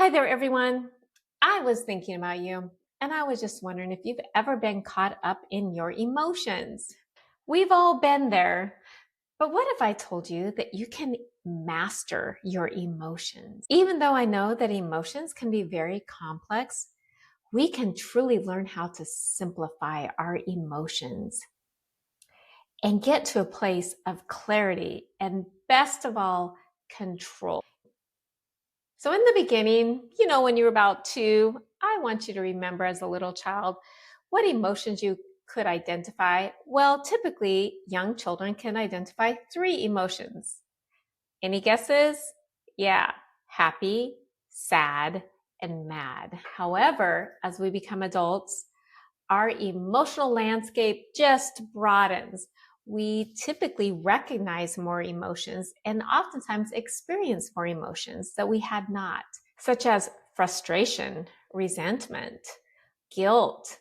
Hi there, everyone. I was thinking about you, and I was just wondering if you've ever been caught up in your emotions. We've all been there, but what if I told you that you can master your emotions? Even though I know that emotions can be very complex, we can truly learn how to simplify our emotions and get to a place of clarity and, best of all, control. So, in the beginning, when you were about 2, I want you to remember as a little child what emotions you could identify. Well, typically, young children can identify 3 emotions. Any guesses? Yeah, happy, sad, and mad. However, as we become adults, our emotional landscape just broadens. We typically recognize more emotions and oftentimes experience more emotions that we had not, such as frustration, resentment, guilt,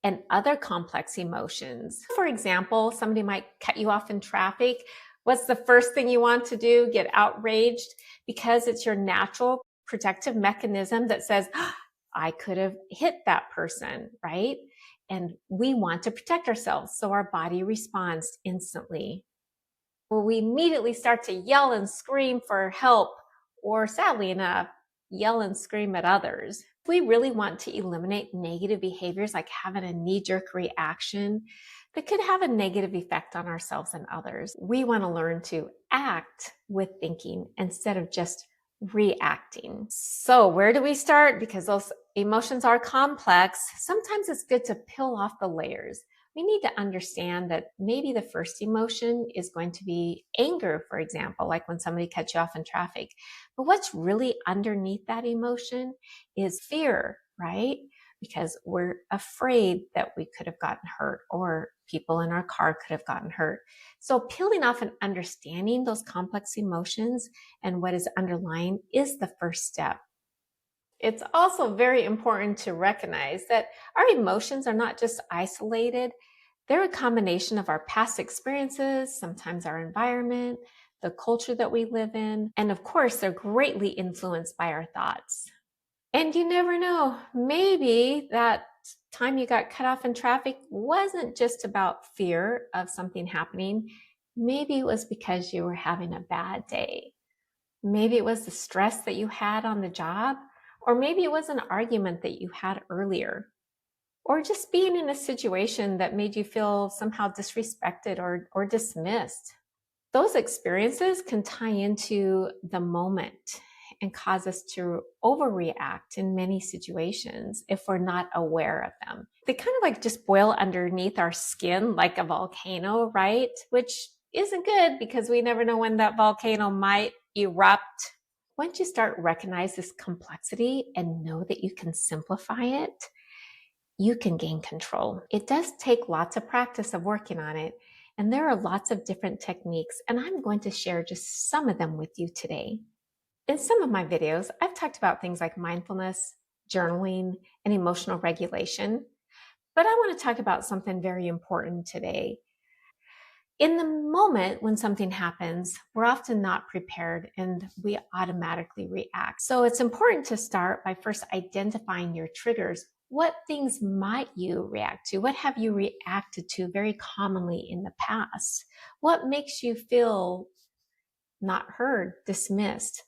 and other complex emotions. For example, somebody might cut you off in traffic. What's the first thing you want to do? Get outraged because it's your natural protective mechanism that says, I could have hit that person, right? And we want to protect ourselves. So our body responds instantly. Well, we immediately start to yell and scream for help, or sadly enough, yell and scream at others. If we really want to eliminate negative behaviors like having a knee-jerk reaction that could have a negative effect on ourselves and others, we want to learn to act with thinking instead of just reacting. So where do we start? Because those emotions are complex. Sometimes it's good to peel off the layers. We need to understand that maybe the first emotion is going to be anger, for example, like when somebody cuts you off in traffic. But what's really underneath that emotion is fear, right? Because we're afraid that we could have gotten hurt or people in our car could have gotten hurt. So peeling off and understanding those complex emotions and what is underlying is the first step. It's also very important to recognize that our emotions are not just isolated. They're a combination of our past experiences, sometimes our environment, the culture that we live in, and of course, they're greatly influenced by our thoughts. And you never know, maybe that time you got cut off in traffic wasn't just about fear of something happening. Maybe it was because you were having a bad day. Maybe it was the stress that you had on the job, or maybe it was an argument that you had earlier, or just being in a situation that made you feel somehow disrespected or dismissed. Those experiences can tie into the moment and cause us to overreact in many situations if we're not aware of them. They kind of like just boil underneath our skin like a volcano, right? Which isn't good because we never know when that volcano might erupt. Once you start recognize this complexity and know that you can simplify it, you can gain control. It does take lots of practice of working on it, and there are lots of different techniques, and I'm going to share just some of them with you today. In some of my videos, I've talked about things like mindfulness, journaling, and emotional regulation, but I want to talk about something very important today. In the moment when something happens, we're often not prepared and we automatically react. So it's important to start by first identifying your triggers. What things might you react to? What have you reacted to very commonly in the past? What makes you feel not heard, dismissed?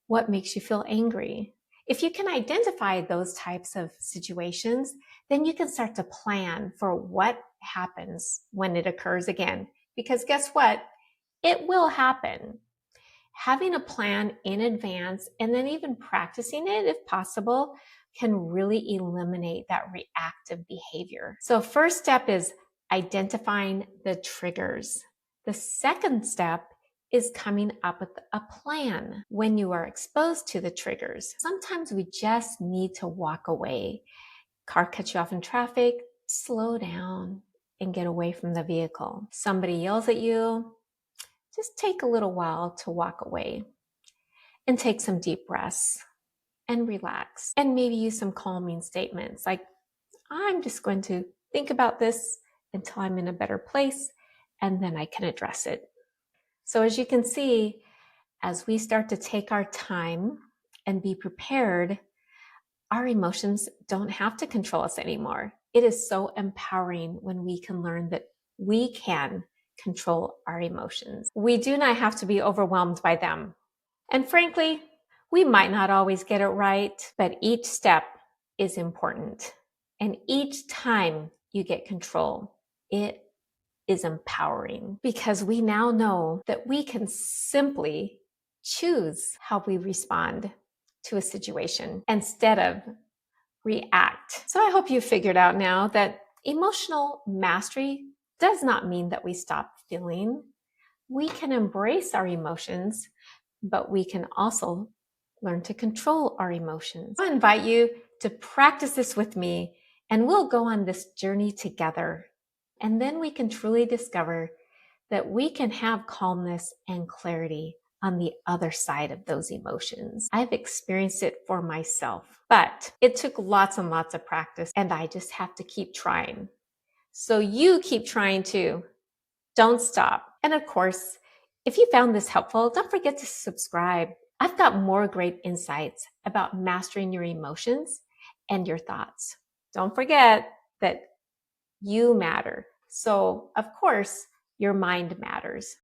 What makes you feel angry? If you can identify those types of situations, then you can start to plan for what happens when it occurs again. Because guess what? It will happen. Having a plan in advance and then even practicing it if possible can really eliminate that reactive behavior. So first step is identifying the triggers. The second step is coming up with a plan when you are exposed to the triggers. Sometimes we just need to walk away. Car cuts you off in traffic, slow down and get away from the vehicle. Somebody yells at you, just take a little while to walk away and take some deep breaths and relax and maybe use some calming statements like, I'm just going to think about this until I'm in a better place and then I can address it. So as you can see, as we start to take our time and be prepared, our emotions don't have to control us anymore. It is so empowering when we can learn that we can control our emotions. We do not have to be overwhelmed by them. And frankly, we might not always get it right, but each step is important. And each time you get control, it is empowering because we now know that we can simply choose how we respond to a situation instead of react. So I hope you figured out now that emotional mastery does not mean that we stop feeling. We can embrace our emotions, but we can also learn to control our emotions. I invite you to practice this with me, and we'll go on this journey together. And then we can truly discover that we can have calmness and clarity on the other side of those emotions. I've experienced it for myself, but it took lots and lots of practice, and I just have to keep trying. So you keep trying too. Don't stop. And of course, if you found this helpful, don't forget to subscribe. I've got more great insights about mastering your emotions and your thoughts. Don't forget that you matter. So, of course, your mind matters.